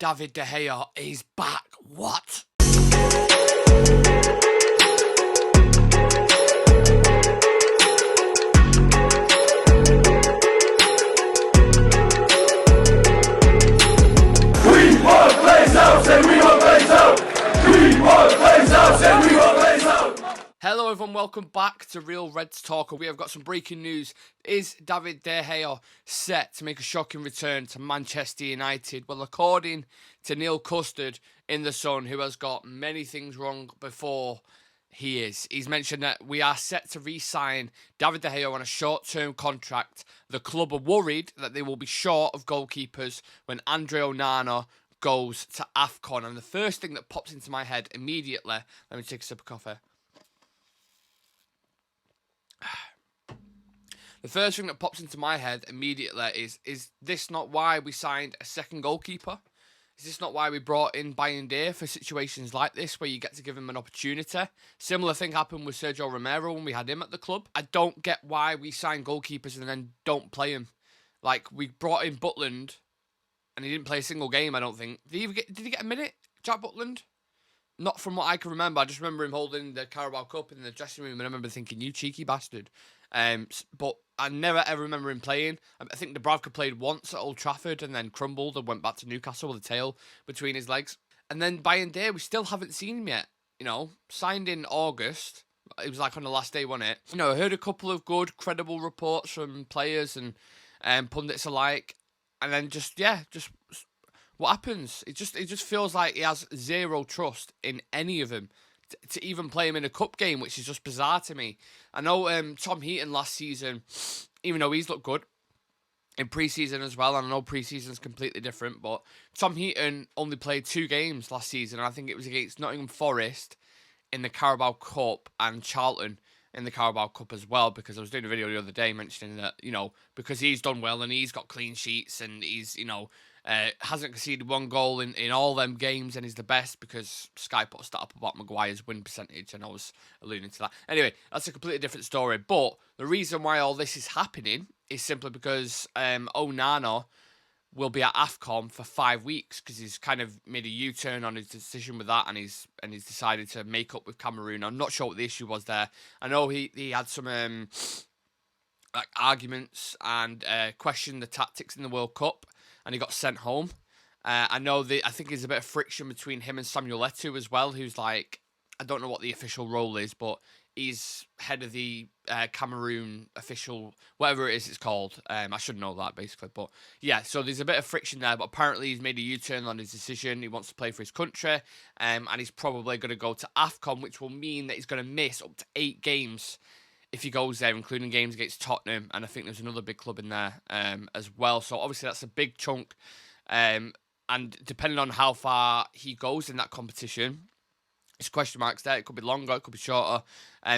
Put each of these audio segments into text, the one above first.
David De Gea is back. What? We want plays out, and we want plays out. We want plays out, and we want plays out. Hello everyone, welcome back to Real Reds Talk. We have got some breaking news. Is David De Gea set to make a shocking return to Manchester United? Well, according to Neil Custis in The Sun, who has got many things wrong before he's mentioned that we are set to re-sign David De Gea on a short-term contract. The club are worried that they will be short of goalkeepers when Andre Onana goes to AFCOM. And the first thing that pops into my head immediately, let me take a sip of coffee. The first thing that pops into my head immediately is this not why we signed a second goalkeeper? Is this not why we brought in Man Utd for situations like this where you get to give him an opportunity? Similar thing happened with Sergio Romero when we had him at the club. I don't get why we sign goalkeepers and then don't play him. Like, we brought in Butland and he didn't play a single game, I don't think. Did he get a minute, Jack Butland? Not from what I can remember. I just remember him holding the Carabao Cup in the dressing room and I remember thinking, you cheeky bastard. But I never ever remember him playing. I think Dubravka played once at Old Trafford and then crumbled and went back to Newcastle with a tail between his legs. And then Man Utd, we still haven't seen him yet. You know, signed in August. It was like on the last day, wasn't it? You know, I heard a couple of good, credible reports from players and pundits alike. And then just what happens? It just feels like he has zero trust in any of them to even play him in a cup game, which is just bizarre to me. I know Tom Heaton last season, even though he's looked good in pre-season as well, and I know pre-season's completely different, but Tom Heaton only played 2 games last season, and I think it was against Nottingham Forest in the Carabao Cup and Charlton in the Carabao Cup as well, because I was doing a video the other day mentioning that, you know, because he's done well and he's got clean sheets and he's, you know, hasn't conceded 1 goal in all them games and he's the best because Sky put a stat up about Maguire's win percentage and I was alluding to that. Anyway, that's a completely different story. But the reason why all this is happening is simply because Onana will be at AFCOM for 5 weeks because he's kind of made a U-turn on his decision with that and he's decided to make up with Cameroon. I'm not sure what the issue was there. I know he had some like arguments and questioned the tactics in the World Cup. And he got sent home. I think there's a bit of friction between him and Samuel Eto'o as well, who's like, I don't know what the official role is, but he's head of the Cameroon official, whatever it is it's called. I should know that, basically. But yeah, so there's a bit of friction there, but apparently he's made a U-turn on his decision. He wants to play for his country, and he's probably going to go to AFCOM, which will mean that he's going to miss up to 8 games if he goes there, including games against Tottenham, and I think there's another big club in there as well. So obviously that's a big chunk, and depending on how far he goes in that competition, there's question marks there. It could be longer, it could be shorter,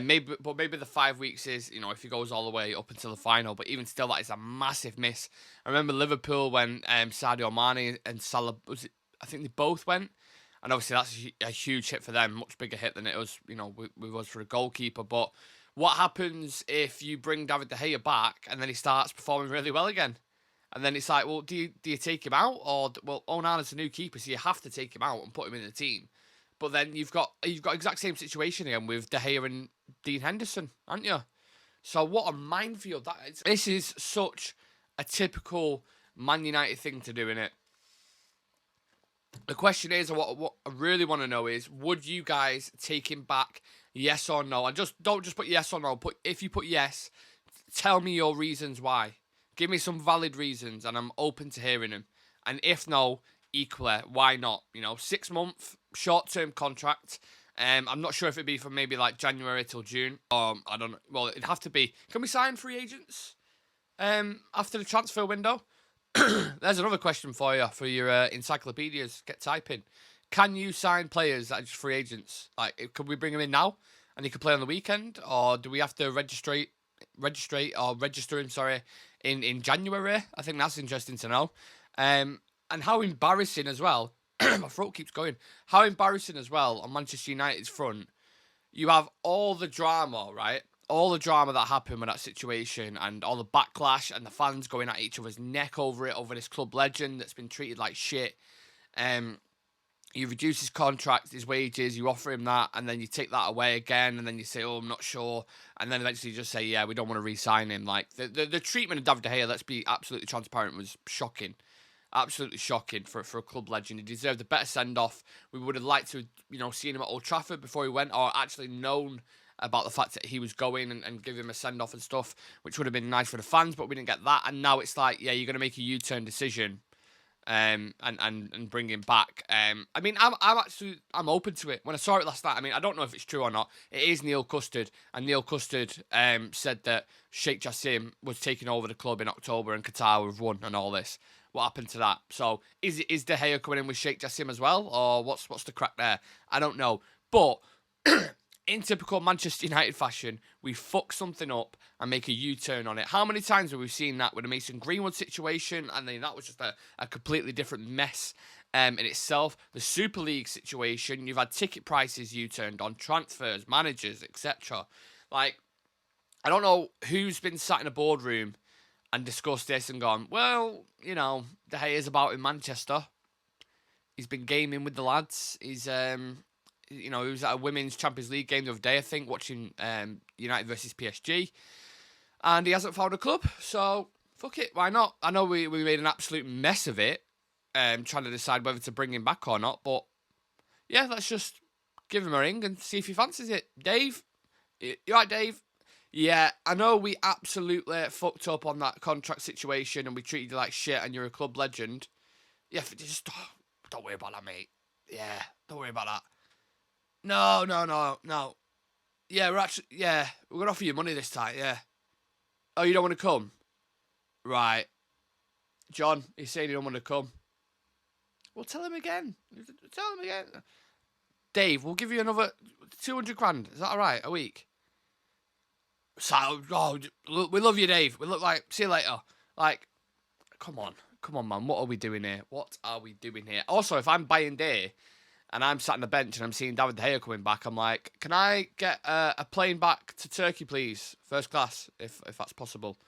maybe the 5 weeks is, you know, if he goes all the way up until the final. But even still, that is a massive miss. I remember Liverpool when Sadio Mane and Salah, I think they both went. And obviously that's a huge hit for them, much bigger hit than it was, you know, we was for a goalkeeper. But what happens if you bring David De Gea back and then he starts performing really well again? And then it's like, well, do you take him out? Or, well, Onana's a new keeper, so you have to take him out and put him in the team. But then you've got exact same situation again with De Gea and Dean Henderson, aren't you? So what a minefield that is. This is such a typical Man United thing to do, innit? The question is, what I really want to know is, would you guys take him back, yes or no? And don't just put yes or no. If you put yes, tell me your reasons why. Give me some valid reasons, and I'm open to hearing them. And if no, equally, why not? You know, 6-month short-term contract. I'm not sure if it'd be from maybe like January till June. I don't know. Well, it'd have to be. Can we sign free agents after the transfer window? There's another question for you, for your encyclopedias. Get typing. Can you sign players that are just free agents? Like, could we bring them in now and he could play on the weekend? Or do we have to register him, in January? I think that's interesting to know. And how embarrassing as well. My throat keeps going. How embarrassing as well on Manchester United's front. You have all the drama, right? All the drama that happened with that situation and all the backlash and the fans going at each other's neck over it, over this club legend that's been treated like shit. You reduce his contract, his wages, you offer him that, and then you take that away again, and then you say, oh, I'm not sure, and then eventually you just say, yeah, we don't want to re-sign him. Like, the treatment of David De Gea, let's be absolutely transparent, was shocking. Absolutely shocking for a club legend. He deserved a better send-off. We would have liked to, seen him at Old Trafford before he went, or actually known about the fact that he was going and give him a send-off and stuff, which would have been nice for the fans, but we didn't get that, and now it's like, yeah, you're going to make a U-turn decision, and bring him back. I mean, I'm open to it. When I saw it last night, I mean, I don't know if it's true or not. It is Neil Custard, and Neil Custard said that Sheikh Jassim was taking over the club in October and Qatar have won and all this. What happened to that? So is De Gea coming in with Sheikh Jassim as well, or what's the crack there? I don't know, but in typical Manchester United fashion, we fuck something up and make a U-turn on it. How many times have we seen that with the Mason Greenwood situation? And then that was just a completely different mess in itself. The Super League situation, you've had ticket prices U-turned on, transfers, managers, etc. Like, I don't know who's been sat in a boardroom and discussed this and gone, well, De Gea's about in Manchester. He's been gaming with the lads. He's, he was at a Women's Champions League game the other day, I think, watching United versus PSG. And he hasn't found a club, so fuck it, why not? I know we made an absolute mess of it, trying to decide whether to bring him back or not, but yeah, let's just give him a ring and see if he fancies it. Dave? You right, Dave? Yeah, I know we absolutely fucked up on that contract situation and we treated you like shit and you're a club legend. Yeah, just don't worry about that, mate. Yeah, don't worry about that. No. Yeah, we're going to offer you money this time, yeah. Oh, you don't want to come? Right. John, he's saying you don't want to come. Well, tell him again. Dave, we'll give you another 200 grand. Is that all right, a week? So, we love you, Dave. We look like, see you later. Like, come on, man. What are we doing here? Also, if I'm buying day and I'm sat on the bench and I'm seeing David De Gea coming back, I'm like, can I get a plane back to Turkey, please? First class, if that's possible.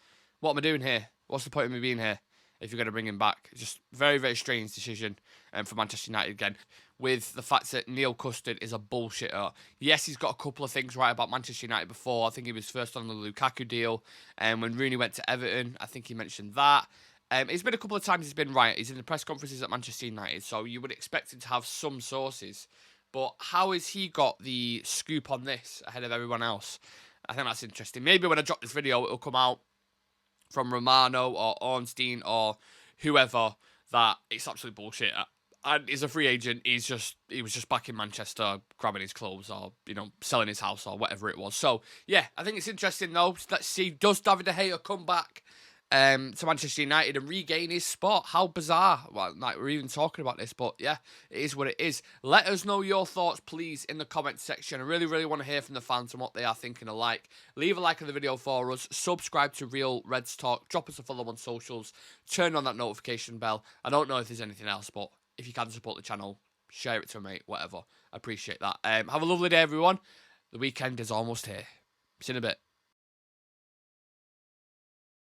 What am I doing here? What's the point of me being here if you're going to bring him back? It's just very, very strange decision for Manchester United again, with the fact that Neil Custard is a bullshitter. Yes, he's got a couple of things right about Manchester United before. I think he was first on the Lukaku deal. And when Rooney went to Everton, I think he mentioned that. It's been a couple of times he's been right. He's in the press conferences at Manchester United, so you would expect him to have some sources. But how has he got the scoop on this ahead of everyone else? I think that's interesting. Maybe when I drop this video, it'll come out from Romano or Ornstein or whoever that it's absolute bullshit. And he's a free agent. He was just back in Manchester grabbing his clothes or, selling his house or whatever it was. So, yeah, I think it's interesting, though. Let's see, does David De Gea come back to Manchester United and regain his spot? How bizarre. Well, we're even talking about this, but yeah, it is what it is. Let us know your thoughts, please, in the comments section. I really, really want to hear from the fans and what they are thinking alike. Leave a like on the video for us. Subscribe to Real Reds Talk. Drop us a follow on socials. Turn on that notification bell. I don't know if there's anything else, but if you can support the channel, share it to a mate, whatever. I appreciate that. Have a lovely day, everyone. The weekend is almost here. See you in a bit.